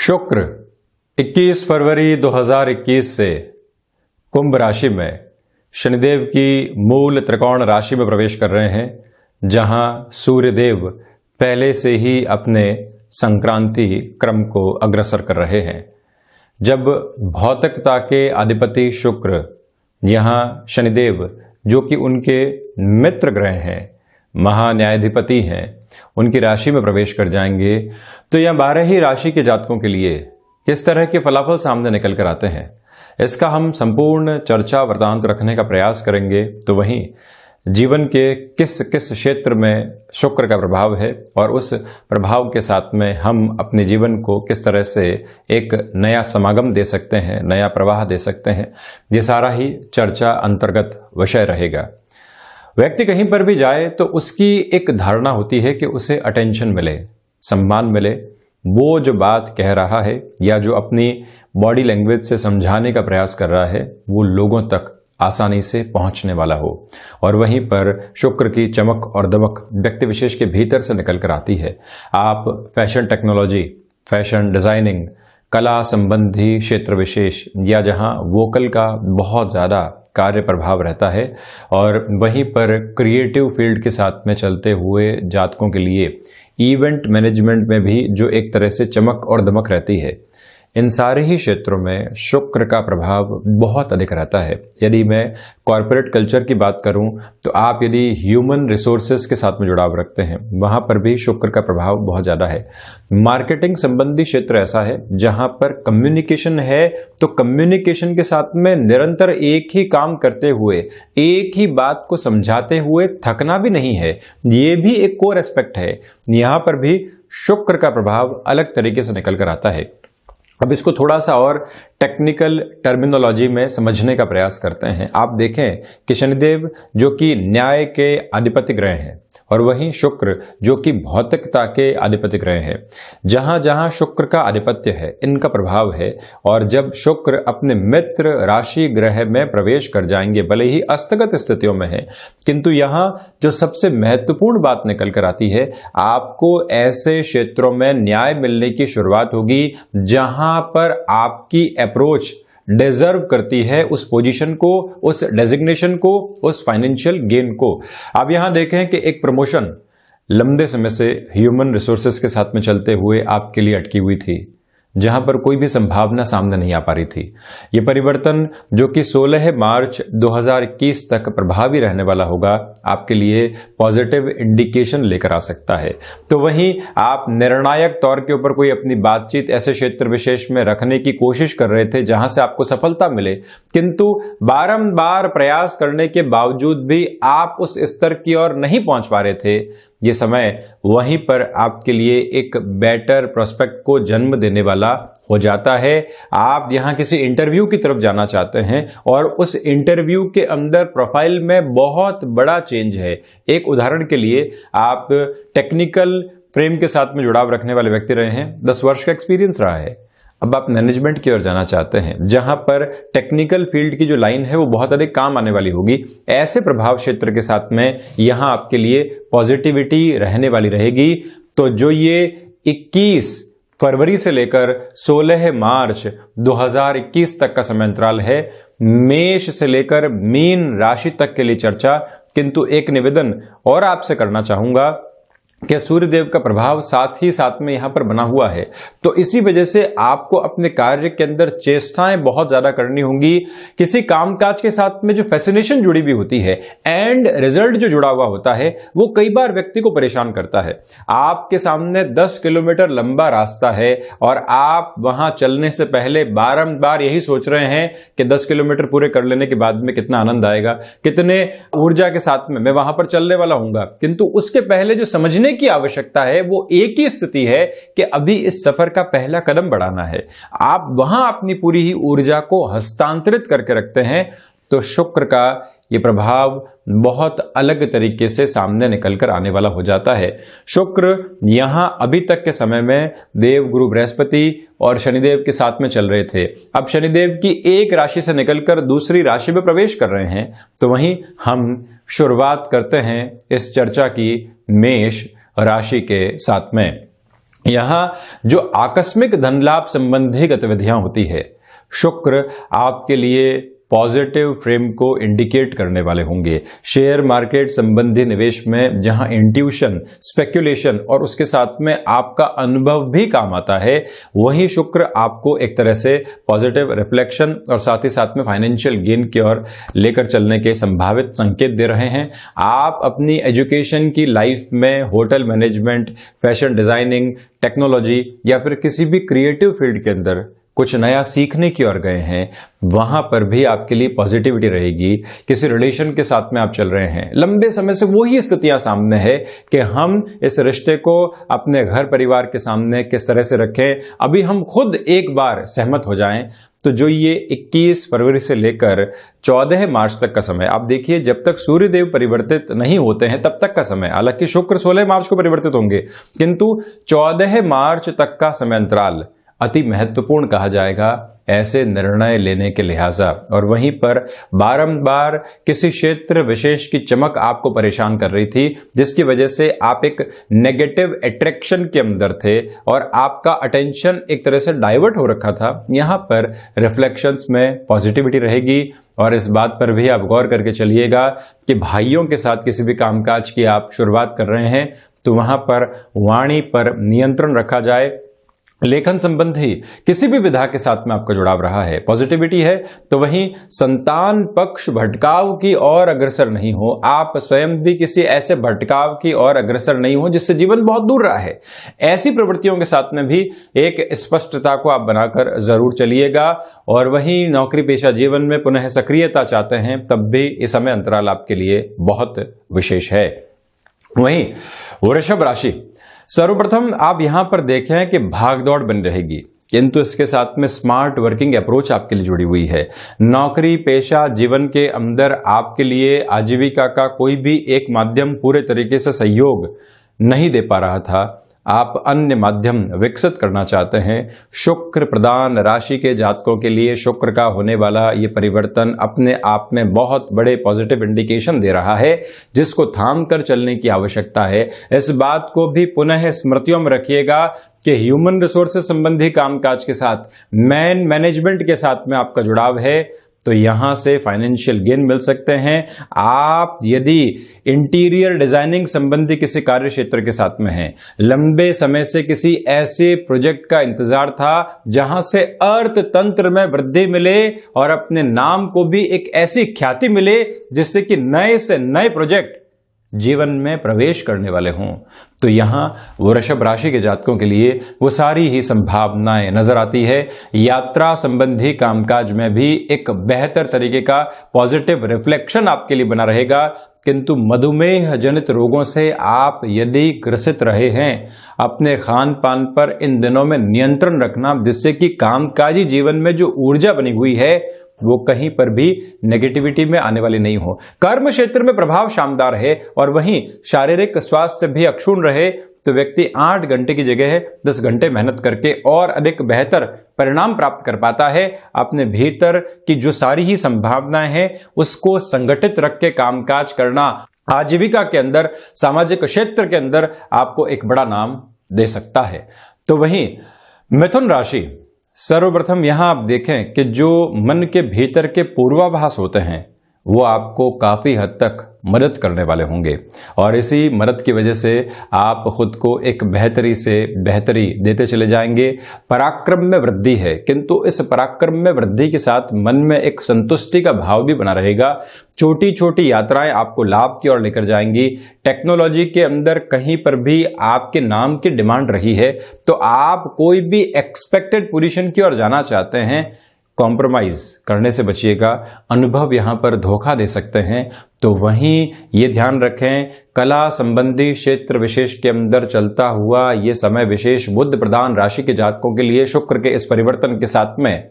शुक्र 21 फरवरी 2021 से कुंभ राशि में शनिदेव की मूल त्रिकोण राशि में प्रवेश कर रहे हैं, जहां सूर्यदेव पहले से ही अपने संक्रांति क्रम को अग्रसर कर रहे हैं। जब भौतिकता के अधिपति शुक्र यहां शनिदेव जो कि उनके मित्र ग्रह हैं, महान्यायाधिपति हैं, उनकी राशि में प्रवेश कर जाएंगे, तो यह 12 ही राशि के जातकों के लिए किस तरह के फलाफल सामने निकल कर आते हैं, इसका हम संपूर्ण चर्चा वृतांत रखने का प्रयास करेंगे। तो वहीं जीवन के किस किस क्षेत्र में शुक्र का प्रभाव है और उस प्रभाव के साथ में हम अपने जीवन को किस तरह से एक नया समागम दे सकते हैं, नया प्रवाह दे सकते हैं, ये सारा ही चर्चा अंतर्गत विषय रहेगा। व्यक्ति कहीं पर भी जाए तो उसकी एक धारणा होती है कि उसे अटेंशन मिले, सम्मान मिले, वो जो बात कह रहा है या जो अपनी बॉडी लैंग्वेज से समझाने का प्रयास कर रहा है वो लोगों तक आसानी से पहुंचने वाला हो। और वहीं पर शुक्र की चमक और दमक व्यक्ति विशेष के भीतर से निकल कर आती है। आप फैशन टेक्नोलॉजी, फैशन डिजाइनिंग, कला संबंधी क्षेत्र विशेष या जहां वोकल का बहुत ज़्यादा कार्य प्रभाव रहता है और वहीं पर क्रिएटिव फील्ड के साथ में चलते हुए जातकों के लिए इवेंट मैनेजमेंट में भी जो एक तरह से चमक और दमक रहती है, इन सारे ही क्षेत्रों में शुक्र का प्रभाव बहुत अधिक रहता है। यदि मैं कॉरपोरेट कल्चर की बात करूं तो आप यदि ह्यूमन रिसोर्सेज के साथ में जुड़ाव रखते हैं, वहां पर भी शुक्र का प्रभाव बहुत ज़्यादा है। मार्केटिंग संबंधी क्षेत्र ऐसा है जहां पर कम्युनिकेशन है, तो कम्युनिकेशन के साथ में निरंतर एक ही काम करते हुए, एक ही बात को समझाते हुए थकना भी नहीं है, ये भी एक कोर एस्पेक्ट है। यहां पर भी शुक्र का प्रभाव अलग तरीके से निकल कर आता है। अब इसको थोड़ा सा और टेक्निकल टर्मिनोलॉजी में समझने का प्रयास करते हैं। आप देखें कि शनिदेव जो कि न्याय के अधिपति ग्रह हैं और वहीं शुक्र जो कि भौतिकता के अधिपति ग्रह हैं, जहां जहां शुक्र का आधिपत्य है इनका प्रभाव है। और जब शुक्र अपने मित्र राशि ग्रह में प्रवेश कर जाएंगे, भले ही अस्तगत स्थितियों में है, किंतु यहां जो सबसे महत्वपूर्ण बात निकल कर आती है, आपको ऐसे क्षेत्रों में न्याय मिलने की शुरुआत होगी जहां पर आपकी अप्रोच डिजर्व करती है उस पोजीशन को, उस डेजिग्नेशन को, उस फाइनेंशियल गेन को। आप यहां देखें कि एक प्रमोशन लंबे समय से ह्यूमन रिसोर्सेज के साथ में चलते हुए आपके लिए अटकी हुई थी, जहां पर कोई भी संभावना सामने नहीं आ पा रही थी। ये परिवर्तन जो कि 16 मार्च 2021 तक प्रभावी रहने वाला होगा, आपके लिए पॉजिटिव इंडिकेशन लेकर आ सकता है। तो वहीं आप निर्णायक तौर के ऊपर कोई अपनी बातचीत ऐसे क्षेत्र विशेष में रखने की कोशिश कर रहे थे जहां से आपको सफलता मिले, किंतु बारंबार प्रयास करने के बावजूद भी आप उस स्तर की ओर नहीं पहुंच पा रहे थे। ये समय वहीं पर आपके लिए एक बेटर प्रोस्पेक्ट को जन्म देने वाला हो जाता है। आप यहां किसी इंटरव्यू की तरफ जाना चाहते हैं और उस इंटरव्यू के अंदर प्रोफाइल में बहुत बड़ा चेंज है। एक उदाहरण के लिए, आप टेक्निकल फ्रेम के साथ में जुड़ाव रखने वाले व्यक्ति रहे हैं, 10 वर्ष का एक्सपीरियंस रहा है। अब आप मैनेजमेंट की ओर जाना चाहते हैं जहां पर टेक्निकल फील्ड की जो लाइन है वो बहुत अधिक काम आने वाली होगी। ऐसे प्रभाव क्षेत्र के साथ में यहां आपके लिए पॉजिटिविटी रहने वाली रहेगी। तो जो ये 21 फरवरी से लेकर 16 मार्च 2021 तक का समय अंतराल है, मेष से लेकर मीन राशि तक के लिए चर्चा। किंतु एक निवेदन और आपसे करना चाहूंगा कि सूर्यदेव का प्रभाव साथ ही साथ में यहां पर बना हुआ है, तो इसी वजह से आपको अपने कार्य के अंदर चेष्टाएं बहुत ज्यादा करनी होंगी। किसी कामकाज के साथ में जो फैसिनेशन जुड़ी भी होती है, एंड रिजल्ट जो जुड़ा हुआ होता है, वो कई बार व्यक्ति को परेशान करता है। आपके सामने 10 किलोमीटर लंबा रास्ता है और आप वहां चलने से पहले बारंबार यही सोच रहे हैं कि 10 किलोमीटर पूरे कर लेने के बाद में कितना आनंद आएगा, कितने ऊर्जा के साथ में मैं वहां पर चलने वाला हूंगा। किंतु उसके पहले जो समझने की आवश्यकता है वो एक ही स्थिति है कि अभी इस सफर का पहला कदम बढ़ाना है। आप वहां अपनी पूरी ही ऊर्जा को हस्तांतरित करके रखते हैं, तो शुक्र का ये प्रभाव बहुत अलग तरीके से सामने निकलकर आने वाला हो जाता है। शुक्र यहां अभी तक के समय में देव गुरु बृहस्पति और शनिदेव के साथ में चल रहे थे। अब शनिदेव की एक राशि से निकलकर दूसरी राशि में प्रवेश कर रहे हैं। तो वहीं हम शुरुआत करते हैं इस चर्चा की मेष राशि के साथ में। यहां जो आकस्मिक धन लाभ संबंधी गतिविधियां होती है, शुक्र आपके लिए पॉजिटिव फ्रेम को इंडिकेट करने वाले होंगे। शेयर मार्केट संबंधी निवेश में जहां इंट्यूशन, स्पेक्युलेशन और उसके साथ में आपका अनुभव भी काम आता है, वहीं शुक्र आपको एक तरह से पॉजिटिव रिफ्लेक्शन और साथ ही साथ में फाइनेंशियल गेन की ओर लेकर चलने के संभावित संकेत दे रहे हैं। आप अपनी एजुकेशन की लाइफ में hotel management, fashion designing, technology या फिर किसी भी क्रिएटिव फील्ड के अंदर कुछ नया सीखने की ओर गए हैं, वहां पर भी आपके लिए पॉजिटिविटी रहेगी। किसी रिलेशन के साथ में आप चल रहे हैं, लंबे समय से वही स्थितियां सामने है कि हम इस रिश्ते को अपने घर परिवार के सामने किस तरह से रखें, अभी हम खुद एक बार सहमत हो जाएं। तो जो ये 21 फरवरी से लेकर 14 मार्च तक का समय, आप देखिए जब तक सूर्यदेव परिवर्तित नहीं होते हैं तब तक का समय, हालांकि शुक्र 16 मार्च को परिवर्तित होंगे, किंतु 14 मार्च तक का समय अंतराल अति महत्वपूर्ण कहा जाएगा ऐसे निर्णय लेने के लिहाजा। और वहीं पर बारंबार किसी क्षेत्र विशेष की चमक आपको परेशान कर रही थी, जिसकी वजह से आप एक नेगेटिव अट्रैक्शन के अंदर थे और आपका अटेंशन एक तरह से डाइवर्ट हो रखा था। यहां पर रिफ्लेक्शंस में पॉजिटिविटी रहेगी। और इस बात पर भी आप गौर करके चलिएगा कि भाइयों के साथ किसी भी कामकाज की आप शुरुआत कर रहे हैं तो वहां पर वाणी पर नियंत्रण रखा जाए। लेखन संबंधी किसी भी विधा के साथ में आपका जुड़ाव रहा है, पॉजिटिविटी है। तो वहीं संतान पक्ष भटकाव की ओर अग्रसर नहीं हो, आप स्वयं भी किसी ऐसे भटकाव की ओर अग्रसर नहीं हो जिससे जीवन बहुत दूर रहा है। ऐसी प्रवृत्तियों के साथ में भी एक स्पष्टता को आप बनाकर जरूर चलिएगा। और वहीं नौकरी पेशा जीवन में पुनः सक्रियता चाहते हैं, तब भी इस समय अंतराल आपके लिए बहुत विशेष है। वहीं वृषभ राशि, सर्वप्रथम आप यहां पर देखें कि भागदौड़ बनी रहेगी, किंतु इसके साथ में स्मार्ट वर्किंग अप्रोच आपके लिए जुड़ी हुई है। नौकरी पेशा जीवन के अंदर आपके लिए आजीविका का कोई भी एक माध्यम पूरे तरीके से सहयोग नहीं दे पा रहा था, आप अन्य माध्यम विकसित करना चाहते हैं। शुक्र प्रधान राशि के जातकों के लिए शुक्र का होने वाला ये परिवर्तन अपने आप में बहुत बड़े पॉजिटिव इंडिकेशन दे रहा है, जिसको थाम कर चलने की आवश्यकता है। इस बात को भी पुनः स्मृतियों में रखिएगा कि ह्यूमन रिसोर्सेज संबंधी कामकाज के साथ, मैनेजमेंट के साथ में आपका जुड़ाव है, तो यहां से फाइनेंशियल गेन मिल सकते हैं। आप यदि इंटीरियर डिजाइनिंग संबंधी किसी कार्य क्षेत्र के साथ में हैं, लंबे समय से किसी ऐसे प्रोजेक्ट का इंतजार था जहां से अर्थतंत्र में वृद्धि मिले और अपने नाम को भी एक ऐसी ख्याति मिले जिससे कि नए से नए प्रोजेक्ट जीवन में प्रवेश करने वाले हों, तो यहां वृषभ राशि के जातकों के लिए वो सारी ही संभावनाएं नजर आती है। यात्रा संबंधी कामकाज में भी एक बेहतर तरीके का पॉजिटिव रिफ्लेक्शन आपके लिए बना रहेगा। किंतु मधुमेह जनित रोगों से आप यदि ग्रसित रहे हैं, अपने खान पान पर इन दिनों में नियंत्रण रखना, जिससे कि कामकाजी जीवन में जो ऊर्जा बनी हुई है वो कहीं पर भी नेगेटिविटी में आने वाली नहीं हो। कर्म क्षेत्र में प्रभाव शानदार है और वहीं शारीरिक स्वास्थ्य भी अक्षुण्ण रहे, तो व्यक्ति 8 घंटे की जगह 10 घंटे मेहनत करके और अधिक बेहतर परिणाम प्राप्त कर पाता है। अपने भीतर की जो सारी ही संभावनाएं हैं उसको संगठित रख के कामकाज करना आजीविका के अंदर, सामाजिक क्षेत्र के अंदर आपको एक बड़ा नाम दे सकता है। तो वहीं मिथुन राशि, सर्वप्रथम यहां आप देखें कि जो मन के भीतर के पूर्वाभास होते हैं वो आपको काफी हद तक मदद करने वाले होंगे और इसी मदद की वजह से आप खुद को एक बेहतरी से बेहतरी देते चले जाएंगे। पराक्रम में वृद्धि है, किंतु इस पराक्रम में वृद्धि के साथ मन में एक संतुष्टि का भाव भी बना रहेगा। छोटी छोटी यात्राएं आपको लाभ की ओर लेकर जाएंगी। टेक्नोलॉजी के अंदर कहीं पर भी आपके नाम की डिमांड रही है, तो आप कोई भी एक्सपेक्टेड पोजीशन की ओर जाना चाहते हैं, कॉम्प्रोमाइज करने से बचिएगा। अनुभव यहां पर धोखा दे सकते हैं, तो वहीं ये ध्यान रखें, कला संबंधी क्षेत्र विशेष के अंदर चलता हुआ ये समय विशेष बुध प्रधान राशि के जातकों के लिए शुक्र के इस परिवर्तन के साथ में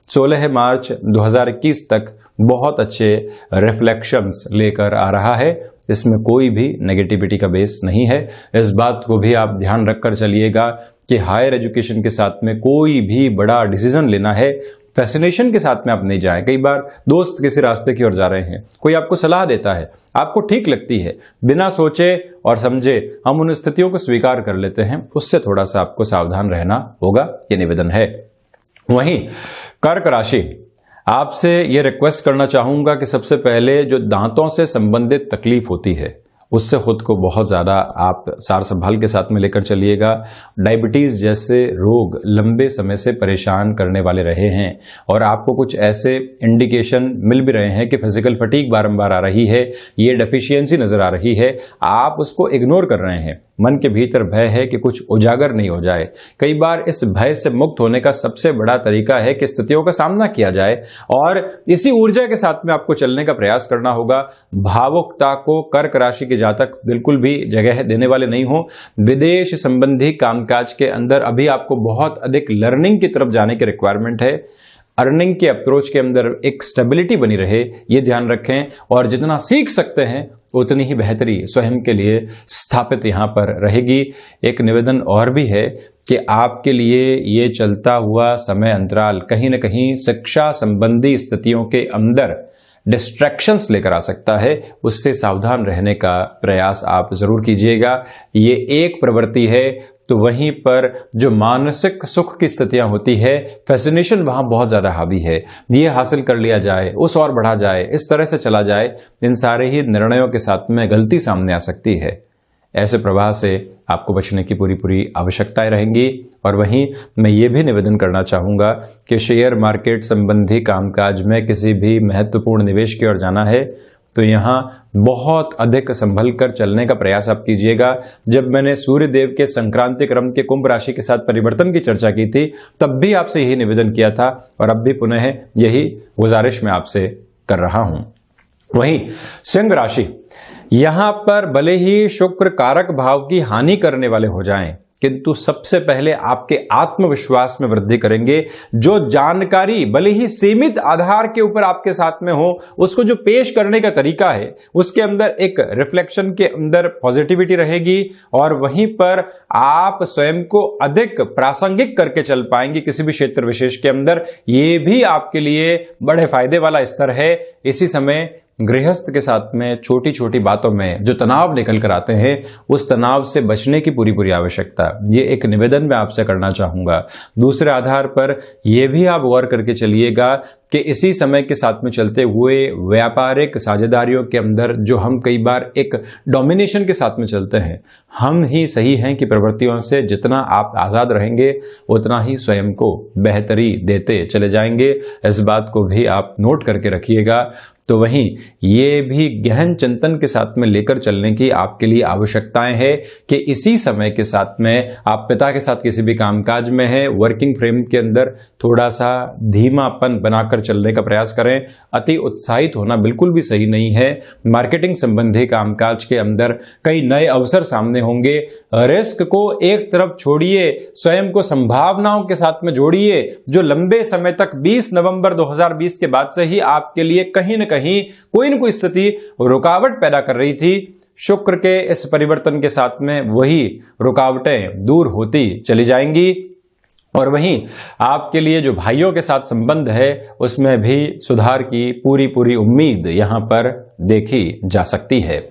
16 मार्च 2021 तक बहुत अच्छे रिफ्लेक्शंस लेकर आ रहा है। इसमें कोई भी नेगेटिविटी का बेस नहीं है। इस बात को भी आप ध्यान रखकर चलिएगा कि हायर एजुकेशन के साथ में कोई भी बड़ा डिसीजन लेना है फैसिनेशन के साथ में आप नहीं जाएं। कई बार दोस्त किसी रास्ते की ओर जा रहे हैं, कोई आपको सलाह देता है, आपको ठीक लगती है, बिना सोचे और समझे हम उन स्थितियों को स्वीकार कर लेते हैं, उससे थोड़ा सा आपको सावधान रहना होगा, ये निवेदन है। वहीं कर्क राशि, आपसे ये रिक्वेस्ट करना चाहूंगा कि सबसे पहले जो दांतों से संबंधित तकलीफ होती है उससे खुद को बहुत ज़्यादा आप सार संभाल के साथ में लेकर चलिएगा। डायबिटीज़ जैसे रोग लंबे समय से परेशान करने वाले रहे हैं और आपको कुछ ऐसे इंडिकेशन मिल भी रहे हैं कि फिजिकल फटीग बारंबार आ रही है, ये डेफिशिएंसी नज़र आ रही है, आप उसको इग्नोर कर रहे हैं। मन के भीतर भय है कि कुछ उजागर नहीं हो जाए। कई बार इस भय से मुक्त होने का सबसे बड़ा तरीका है कि स्थितियों का सामना किया जाए और इसी ऊर्जा के साथ में आपको चलने का प्रयास करना होगा। भावुकता को कर्क राशि के जातक बिल्कुल भी जगह देने वाले नहीं हो। विदेश संबंधी कामकाज के अंदर अभी आपको बहुत अधिक लर्निंग की तरफ जाने की रिक्वायरमेंट है। अर्निंग के अप्रोच के अंदर एक स्टेबिलिटी बनी रहे, ये ध्यान रखें और जितना सीख सकते हैं उतनी ही बेहतरी स्वयं के लिए स्थापित यहां पर रहेगी। एक निवेदन और भी है कि आपके लिए ये चलता हुआ समय अंतराल कहीं न कहीं शिक्षा संबंधी स्थितियों के अंदर डिस्ट्रैक्शंस लेकर आ सकता है, उससे सावधान रहने का प्रयास आप जरूर कीजिएगा। ये एक प्रवृत्ति है। तो वहीं पर जो मानसिक सुख की स्थितियां होती है, फैसिनेशन वहां बहुत ज्यादा हावी है, ये हासिल कर लिया जाए, उस और बढ़ा जाए, इस तरह से चला जाए, इन सारे ही निर्णयों के साथ में गलती सामने आ सकती है। ऐसे प्रवाह से आपको बचने की पूरी आवश्यकताएं रहेंगी। और वहीं मैं ये भी निवेदन करना चाहूँगा कि शेयर मार्केट संबंधी कामकाज में किसी भी महत्वपूर्ण निवेश की ओर जाना है तो यहाँ बहुत अधिक संभल कर चलने का प्रयास आप कीजिएगा। जब मैंने सूर्य देव के संक्रांति क्रम के कुंभ राशि के साथ परिवर्तन की चर्चा की थी तब भी आपसे यही निवेदन किया था और अब भी पुनः यही गुजारिश मैं आपसे कर रहा हूं। वहीं सिंह राशि, यहां पर भले ही शुक्र कारक भाव की हानि करने वाले हो जाएं, किंतु सबसे पहले आपके आत्मविश्वास में वृद्धि करेंगे। जो जानकारी भले ही सीमित आधार के ऊपर आपके साथ में हो, उसको जो पेश करने का तरीका है उसके अंदर एक रिफ्लेक्शन के अंदर पॉजिटिविटी रहेगी और वहीं पर आप स्वयं को अधिक प्रासंगिक करके चल पाएंगे किसी भी क्षेत्र विशेष के अंदर। ये भी आपके लिए बड़े फायदे वाला स्तर है। इसी समय गृहस्थ के साथ में छोटी छोटी बातों में जो तनाव निकल कर आते हैं, उस तनाव से बचने की पूरी आवश्यकता, ये एक निवेदन मैं आपसे करना चाहूंगा। दूसरे आधार पर यह भी आप गौर करके चलिएगा कि इसी समय के साथ में चलते हुए व्यापारिक साझेदारियों के अंदर जो हम कई बार एक डोमिनेशन के साथ में चलते हैं, हम ही सही हैं कि प्रवृत्तियों से जितना आप आज़ाद रहेंगे उतना ही स्वयं को बेहतरी देते चले जाएंगे। इस बात को भी आप नोट करके रखिएगा। तो वहीं ये भी गहन चिंतन के साथ में लेकर चलने की आपके लिए आवश्यकताएं हैं कि इसी समय के साथ में आप पिता के साथ किसी भी कामकाज में हैं, वर्किंग फ्रेम के अंदर थोड़ा सा धीमापन बनाकर चलने का प्रयास करें। अति उत्साहित होना बिल्कुल भी सही नहीं है। मार्केटिंग संबंधी कामकाज के अंदर कई नए अवसर सामने होंगे। रिस्क को एक तरफ छोड़िए, स्वयं को संभावनाओं के साथ में जोड़िए। जो लंबे समय तक 20 नवंबर 2020 के बाद से ही आपके लिए कहीं न कहीं कोई न कोई स्थिति रुकावट पैदा कर रही थी, शुक्र के इस परिवर्तन के साथ में वही रुकावटें दूर होती चली जाएंगी। और वहीं आपके लिए जो भाइयों के साथ संबंध है उसमें भी सुधार की पूरी उम्मीद यहां पर देखी जा सकती है।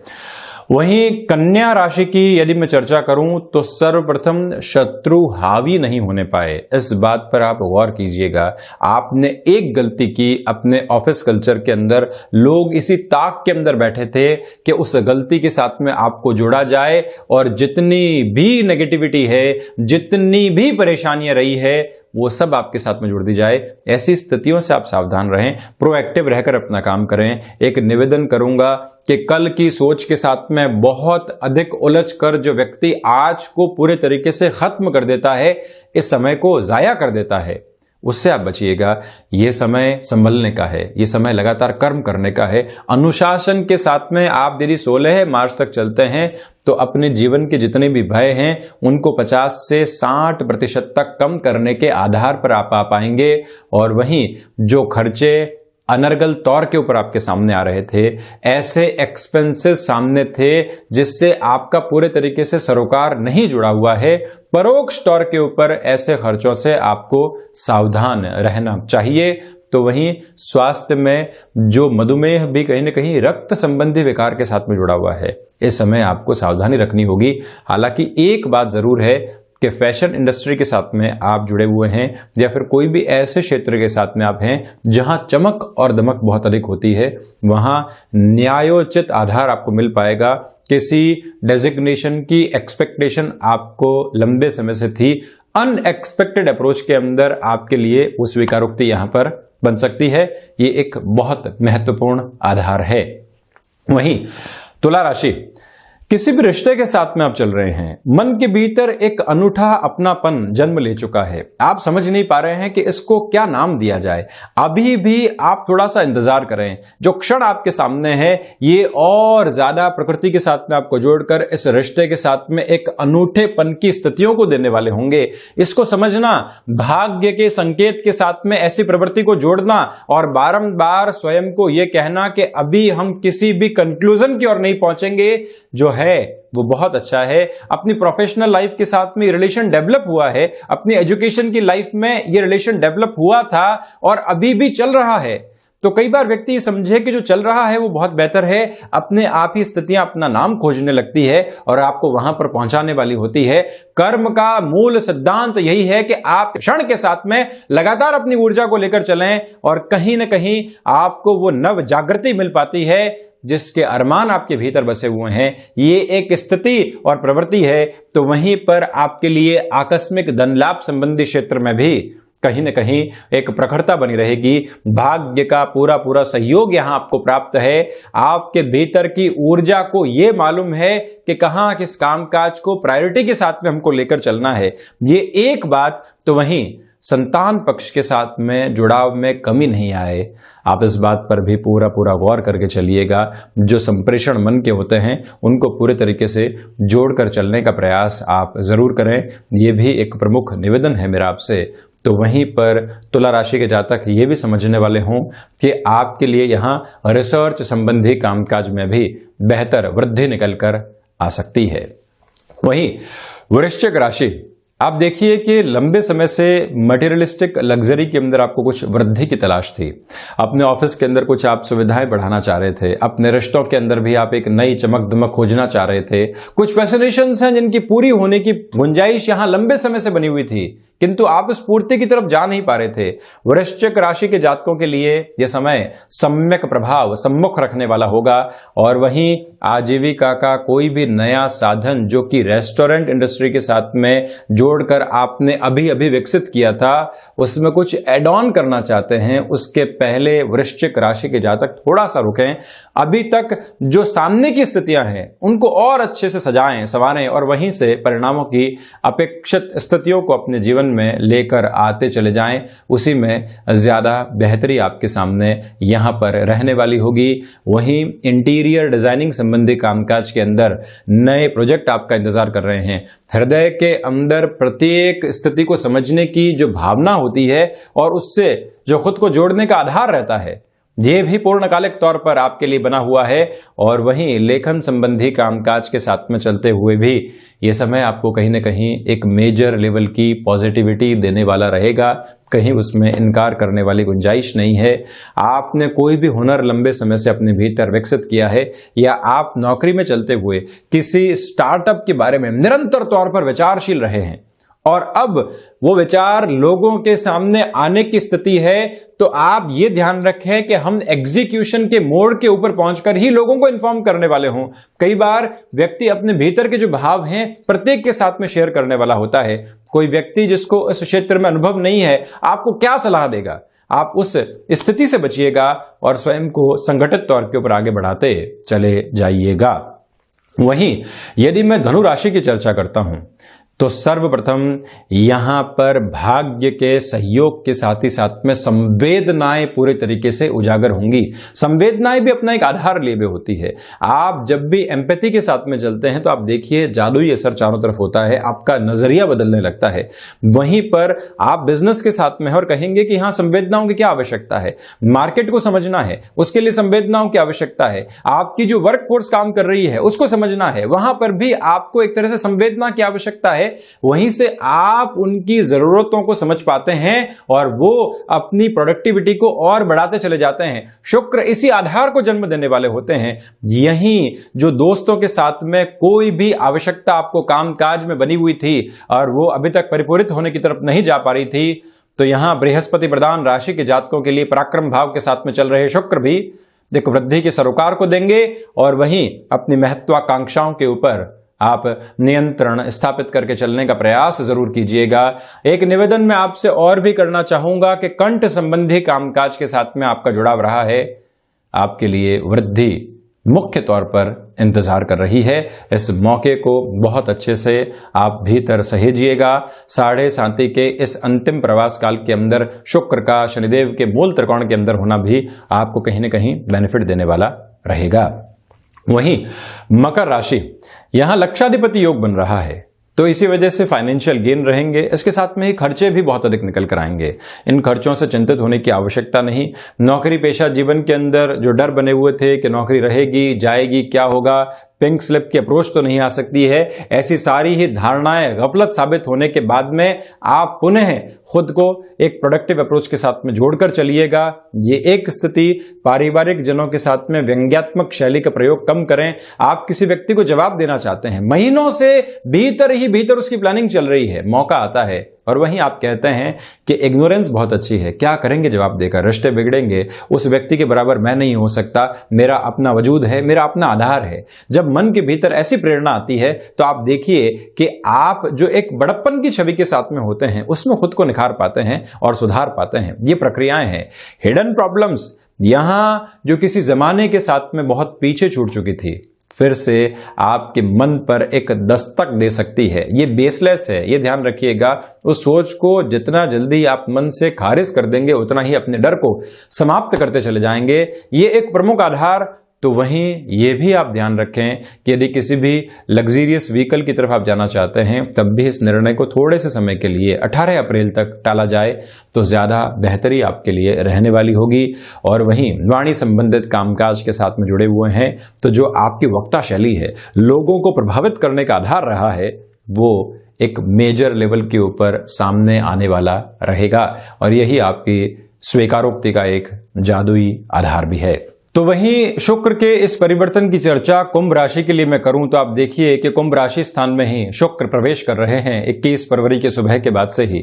वहीं कन्या राशि की यदि मैं चर्चा करूं तो सर्वप्रथम शत्रु हावी नहीं होने पाए, इस बात पर आप गौर कीजिएगा। आपने एक गलती की अपने ऑफिस कल्चर के अंदर, लोग इसी ताक के अंदर बैठे थे कि उस गलती के साथ में आपको जोड़ा जाए और जितनी भी नेगेटिविटी है, जितनी भी परेशानियां रही है, वो सब आपके साथ में जुड़ दी जाए। ऐसी स्थितियों से आप सावधान रहें, प्रोएक्टिव रहकर अपना काम करें। एक निवेदन करूंगा कि कल की सोच के साथ में बहुत अधिक उलझ कर जो व्यक्ति आज को पूरे तरीके से खत्म कर देता है, इस समय को जाया कर देता है, उससे आप बचिएगा। ये समय संभलने का है, ये समय लगातार कर्म करने का है। अनुशासन के साथ में आप यदि 16 मार्च तक चलते हैं तो अपने जीवन के जितने भी भय हैं उनको 50 से 60% तक कम करने के आधार पर आप आ पाएंगे। और वहीं जो खर्चे अनर्गल तौर के ऊपर आपके सामने आ रहे थे, ऐसे एक्सपेंसेस सामने थे जिससे आपका पूरे तरीके से सरोकार नहीं जुड़ा हुआ है, परोक्ष तौर के ऊपर ऐसे खर्चों से आपको सावधान रहना चाहिए। तो वहीं स्वास्थ्य में जो मधुमेह भी कहीं ना कहीं रक्त संबंधी विकार के साथ में जुड़ा हुआ है, इस समय आपको सावधानी रखनी होगी। हालांकि एक बात जरूर है कि फैशन इंडस्ट्री के साथ में आप जुड़े हुए हैं या फिर कोई भी ऐसे क्षेत्र के साथ में आप हैं जहां चमक और दमक बहुत अधिक होती है, वहां न्यायोचित आधार आपको मिल पाएगा। किसी डेजिग्नेशन की एक्सपेक्टेशन आपको लंबे समय से थी, अनएक्सपेक्टेड अप्रोच के अंदर आपके लिए वो स्वीकारोक्ति यहां पर बन सकती है। ये एक बहुत महत्वपूर्ण आधार है। वहीं तुला राशि, किसी भी रिश्ते के साथ में आप चल रहे हैं, मन के भीतर एक अनूठा अपनापन जन्म ले चुका है। आप समझ नहीं पा रहे हैं कि इसको क्या नाम दिया जाए। अभी भी आप थोड़ा सा इंतजार करें। जो क्षण आपके सामने है ये और ज्यादा प्रकृति के साथ में आपको जोड़कर इस रिश्ते के साथ में एक अनूठेपन की स्थितियों को देने वाले होंगे। इसको समझना, भाग्य के संकेत के साथ में ऐसी प्रवृत्ति को जोड़ना और बारंबार स्वयं को यह कहना कि अभी हम किसी भी कंक्लूजन की ओर नहीं पहुंचेंगे, जो है वो बहुत अच्छा है। अपनी प्रोफेशनल लाइफ के साथ में रिलेशन डेवलप हुआ है, अपनी एजुकेशन की लाइफ में ये रिलेशन डेवलप हुआ था और अभी भी चल रहा है। तो कई बार व्यक्ति समझे कि जो चल रहा है वो बहुत बेहतर है, अपने आप ही स्थितियां अपना नाम खोजने लगती है और आपको वहां पर पहुंचाने वाली होती है। कर्म का मूल सिद्धांत यही है कि आप क्षण के साथ में लगातार अपनी ऊर्जा को लेकर चलें और कहीं ना कहीं आपको वो नव जागृति मिल पाती है जिसके अरमान आपके भीतर बसे हुए हैं। ये एक स्थिति और प्रवृत्ति है। तो वहीं पर आपके लिए आकस्मिक धन लाभ संबंधी क्षेत्र में भी कहीं ना कहीं एक प्रखरता बनी रहेगी। भाग्य का पूरा पूरा सहयोग यहां आपको प्राप्त है। आपके भीतर की ऊर्जा को यह मालूम है कि कहां किस कामकाज को प्रायोरिटी के साथ में हमको लेकर चलना है। ये एक बात। तो वहीं संतान पक्ष के साथ में जुड़ाव में कमी नहीं आए, आप इस बात पर भी पूरा पूरा गौर करके चलिएगा। जो संप्रेषण मन के होते हैं उनको पूरे तरीके से जोड़कर चलने का प्रयास आप जरूर करें। यह भी एक प्रमुख निवेदन है मेरा आपसे। तो वहीं पर तुला राशि के जातक ये भी समझने वाले हों कि आपके लिए यहाँ रिसर्च संबंधी कामकाज में भी बेहतर वृद्धि निकलकर आ सकती है। वहीं वृश्चिक राशि, आप देखिए कि लंबे समय से मटेरियलिस्टिक लग्जरी के अंदर आपको कुछ वृद्धि की तलाश थी। अपने ऑफिस के अंदर कुछ आप सुविधाएं बढ़ाना चाह रहे थे, अपने रिश्तों के अंदर भी आप एक नई चमक दमक खोजना चाह रहे थे। कुछ फैसिनेशंस हैं जिनकी पूरी होने की गुंजाइश यहां लंबे समय से बनी हुई थी, किंतु आप इस पूर्ति की तरफ जा नहीं पा रहे थे। वृश्चिक राशि के जातकों के लिए यह समय सम्यक प्रभाव सम्मुख रखने वाला होगा। और वहीं आजीविका का कोई भी नया साधन जो कि रेस्टोरेंट इंडस्ट्री के साथ में जोड़कर आपने अभी अभी विकसित किया था, उसमें कुछ एड ऑन करना चाहते हैं, उसके पहले वृश्चिक राशि के जातक थोड़ा सा रुकें। अभी तक जो सामने की स्थितियां हैं उनको और अच्छे से सजाएं संवारें और वहीं से परिणामों की अपेक्षित स्थितियों को अपने जीवन में लेकर आते चले जाएं। उसी में ज्यादा बेहतरी आपके सामने यहां पर रहने वाली होगी। वहीं इंटीरियर डिजाइनिंग संबंधी कामकाज के अंदर नए प्रोजेक्ट आपका इंतजार कर रहे हैं। हृदय के अंदर प्रत्येक स्थिति को समझने की जो भावना होती है और उससे जो खुद को जोड़ने का आधार रहता है, ये भी पूर्णकालिक तौर पर आपके लिए बना हुआ है। और वहीं लेखन संबंधी कामकाज के साथ में चलते हुए भी ये समय आपको कहीं ना कहीं एक मेजर लेवल की पॉजिटिविटी देने वाला रहेगा। कहीं उसमें इनकार करने वाली गुंजाइश नहीं है। आपने कोई भी हुनर लंबे समय से अपने भीतर विकसित किया है या आप नौकरी में चलते हुए किसी स्टार्टअप के बारे में निरंतर तौर पर विचारशील रहे हैं और अब वो विचार लोगों के सामने आने की स्थिति है, तो आप ये ध्यान रखें कि हम एग्जीक्यूशन के मोड़ के ऊपर पहुंचकर ही लोगों को इन्फॉर्म करने वाले हों। कई बार व्यक्ति अपने भीतर के जो भाव हैं प्रत्येक के साथ में शेयर करने वाला होता है। कोई व्यक्ति जिसको इस क्षेत्र में अनुभव नहीं है आपको क्या सलाह देगा? आप उस स्थिति से बचिएगा और स्वयं को संगठित तौर के ऊपर आगे बढ़ाते चले जाइएगा। वहीं यदि मैं धनु राशि की चर्चा करता हूं तो सर्वप्रथम यहां पर भाग्य के सहयोग के साथ ही साथ में संवेदनाएं पूरे तरीके से उजागर होंगी। संवेदनाएं भी अपना एक आधार लिए हुए होती है। आप जब भी एम्पैथी के साथ में चलते हैं तो आप देखिए जादुई असर चारों तरफ होता है, आपका नजरिया बदलने लगता है। वहीं पर आप बिजनेस के साथ में और कहेंगे कि हां संवेदनाओं की क्या आवश्यकता है, मार्केट को समझना है, उसके लिए संवेदनाओं की आवश्यकता है, आपकी जो वर्क फोर्स काम कर रही है उसको समझना है, वहां पर भी आपको एक तरह से संवेदना की आवश्यकता है। वहीं से आप उनकी जरूरतों को समझ पाते हैं और वो अपनी प्रोडक्टिविटी को और बढ़ाते चले जाते हैं। शुक्र इसी आधार को जन्म देने वाले होते हैं। यहीं जो दोस्तों के साथ में कोई भी आवश्यकता आपको कामकाज में बनी हुई थी और वो अभी तक परिपूरित होने की तरफ नहीं जा पा रही थी, तो यहां बृहस्पति प्रधान राशि के जातकों के लिए पराक्रम भाव के साथ में चल रहे शुक्र भी एक वृद्धि के सरोकार को देंगे और वहीं अपनी महत्वाकांक्षाओं के ऊपर आप नियंत्रण स्थापित करके चलने का प्रयास जरूर कीजिएगा। एक निवेदन मैं आपसे और भी करना चाहूंगा कि कंठ संबंधी कामकाज के साथ में आपका जुड़ाव रहा है, आपके लिए वृद्धि मुख्य तौर पर इंतजार कर रही है। इस मौके को बहुत अच्छे से आप भीतर सहेजिएगा। 7.5 के इस अंतिम प्रवास काल के अंदर शुक्र का शनिदेव के मूल त्रिकोण के अंदर होना भी आपको कहीं ना कहीं बेनिफिट देने वाला रहेगा। वहीं मकर राशि, यहां लक्षाधिपति योग बन रहा है, तो इसी वजह से फाइनेंशियल गेन रहेंगे। इसके साथ में ही खर्चे भी बहुत अधिक निकल कर आएंगे। इन खर्चों से चिंतित होने की आवश्यकता नहीं। नौकरी पेशा जीवन के अंदर जो डर बने हुए थे कि नौकरी रहेगी जाएगी क्या होगा, पिंक स्लिप की अप्रोच तो नहीं आ सकती है, ऐसी सारी ही धारणाएं गफलत साबित होने के बाद में आप पुनः खुद को एक प्रोडक्टिव अप्रोच के साथ में जोड़कर चलिएगा। ये एक स्थिति, पारिवारिक जनों के साथ में व्यंग्यात्मक शैली का प्रयोग कम करें। आप किसी व्यक्ति को जवाब देना चाहते हैं, महीनों से भीतर उसकी प्लानिंग चल रही है, मौका आता है और वहीं आप कहते हैं कि इग्नोरेंस बहुत अच्छी है, क्या करेंगे जवाब देकर, रिश्ते बिगड़ेंगे, उस व्यक्ति के बराबर मैं नहीं हो सकता, मेरा अपना वजूद है, मेरा अपना आधार है। जब मन के भीतर ऐसी प्रेरणा आती है तो आप देखिए कि आप जो एक बड़प्पन की छवि के साथ में होते हैं उसमें खुद को निखार पाते हैं और सुधार पाते हैं। ये प्रक्रियाएं हैं। हिडन प्रॉब्लम्स यहां जो किसी जमाने के साथ में बहुत पीछे छूट चुकी थी, फिर से आपके मन पर एक दस्तक दे सकती है। ये बेसलेस है, ये ध्यान रखिएगा। उस सोच को जितना जल्दी आप मन से खारिज कर देंगे उतना ही अपने डर को समाप्त करते चले जाएंगे। ये एक प्रमुख आधार। तो वहीं ये भी आप ध्यान रखें कि यदि किसी भी लग्जरियस व्हीकल की तरफ आप जाना चाहते हैं तब भी इस निर्णय को थोड़े से समय के लिए 18 अप्रैल तक टाला जाए तो ज्यादा बेहतरी आपके लिए रहने वाली होगी। और वहीं वाणी संबंधित कामकाज के साथ में जुड़े हुए हैं तो जो आपकी वक्ता शैली है, लोगों को प्रभावित करने का आधार रहा है, वो एक मेजर लेवल के ऊपर सामने आने वाला रहेगा और यही आपकी स्वीकारोक्ति का एक जादुई आधार भी है। तो वहीं शुक्र के इस परिवर्तन की चर्चा कुंभ राशि के लिए मैं करूं तो आप देखिए कि कुंभ राशि स्थान में ही शुक्र प्रवेश कर रहे हैं 21 फरवरी के सुबह के बाद से ही।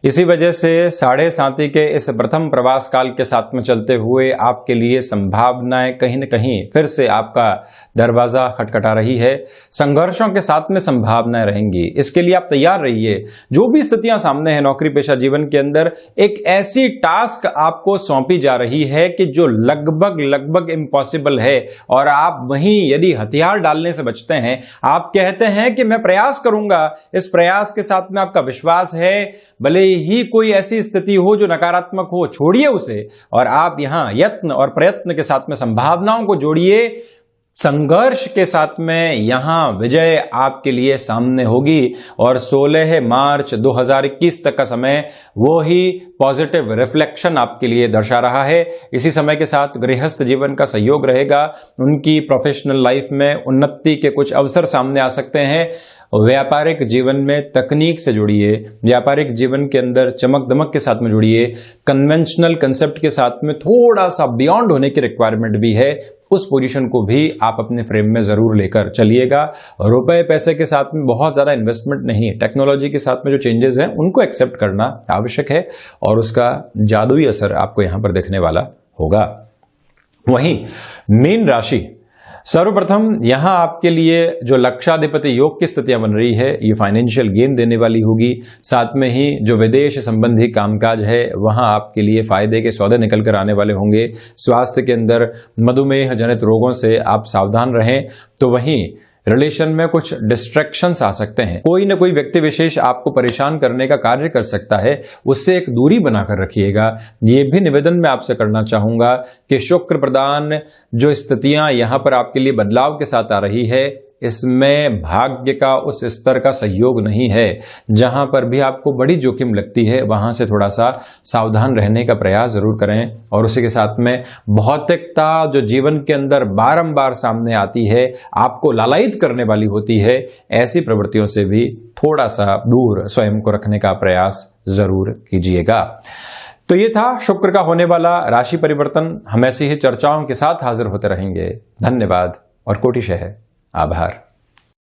इसी वजह से 7.5 के इस प्रथम प्रवास काल के साथ में चलते हुए आपके लिए संभावनाएं कहीं न कहीं फिर से आपका दरवाजा खटखटा रही है। संघर्षों के साथ में संभावनाएं रहेंगी, इसके लिए आप तैयार रहिए। जो भी स्थितियां सामने है नौकरी पेशा जीवन के अंदर, एक ऐसी टास्क आपको सौंपी जा रही है कि जो लगभग इम्पॉसिबल है और आप वहीं यदि हथियार डालने से बचते हैं, आप कहते हैं कि मैं प्रयास करूंगा, इस प्रयास के साथ में आपका विश्वास है, भले ही कोई ऐसी स्थिति हो जो नकारात्मक हो, छोड़िए उसे और आप यहां यत्न और प्रयत्न के साथ में संभावनाओं को जोड़िए। संघर्ष के साथ में यहां विजय आपके लिए सामने होगी और 16 मार्च 2021 तक का समय वो ही पॉजिटिव रिफ्लेक्शन आपके लिए दर्शा रहा है। इसी समय के साथ गृहस्थ जीवन का सहयोग रहेगा, उनकी प्रोफेशनल लाइफ में उन्नति के कुछ अवसर सामने आ सकते हैं। व्यापारिक जीवन में तकनीक से जुड़िए, व्यापारिक जीवन के अंदर चमक दमक के साथ में जुड़िए। कन्वेंशनल कंसेप्ट के साथ में थोड़ा सा बियॉन्ड होने की रिक्वायरमेंट भी है, उस पोजीशन को भी आप अपने फ्रेम में जरूर लेकर चलिएगा। रुपए पैसे के साथ में बहुत ज्यादा इन्वेस्टमेंट नहीं, टेक्नोलॉजी के साथ में जो चेंजेस हैं उनको एक्सेप्ट करना आवश्यक है और उसका जादुई असर आपको यहां पर देखने वाला होगा। वहीं मीन राशि, सर्वप्रथम यहां आपके लिए जो लक्षाधिपति योग की स्थितियां बन रही है ये फाइनेंशियल गेन देने वाली होगी। साथ में ही जो विदेश संबंधी कामकाज है वहां आपके लिए फायदे के सौदे निकल कर आने वाले होंगे। स्वास्थ्य के अंदर मधुमेह जनित रोगों से आप सावधान रहें। तो वहीं रिलेशन में कुछ डिस्ट्रैक्शंस आ सकते हैं, कोई ना कोई व्यक्ति विशेष आपको परेशान करने का कार्य कर सकता है, उससे एक दूरी बनाकर रखिएगा। ये भी निवेदन मैं आपसे करना चाहूंगा कि शुक्र प्रदान जो स्थितियां यहां पर आपके लिए बदलाव के साथ आ रही है, इसमें भाग्य का उस स्तर का सहयोग नहीं है। जहां पर भी आपको बड़ी जोखिम लगती है वहां से थोड़ा सा सावधान रहने का प्रयास जरूर करें। और उसी के साथ में भौतिकता जो जीवन के अंदर बारंबार सामने आती है, आपको लालायित करने वाली होती है, ऐसी प्रवृत्तियों से भी थोड़ा सा दूर स्वयं को रखने का प्रयास जरूर कीजिएगा। तो ये था शुक्र का होने वाला राशि परिवर्तन। हम ऐसी ही चर्चाओं के साथ हाजिर होते रहेंगे। धन्यवाद और कोटिशः आभार।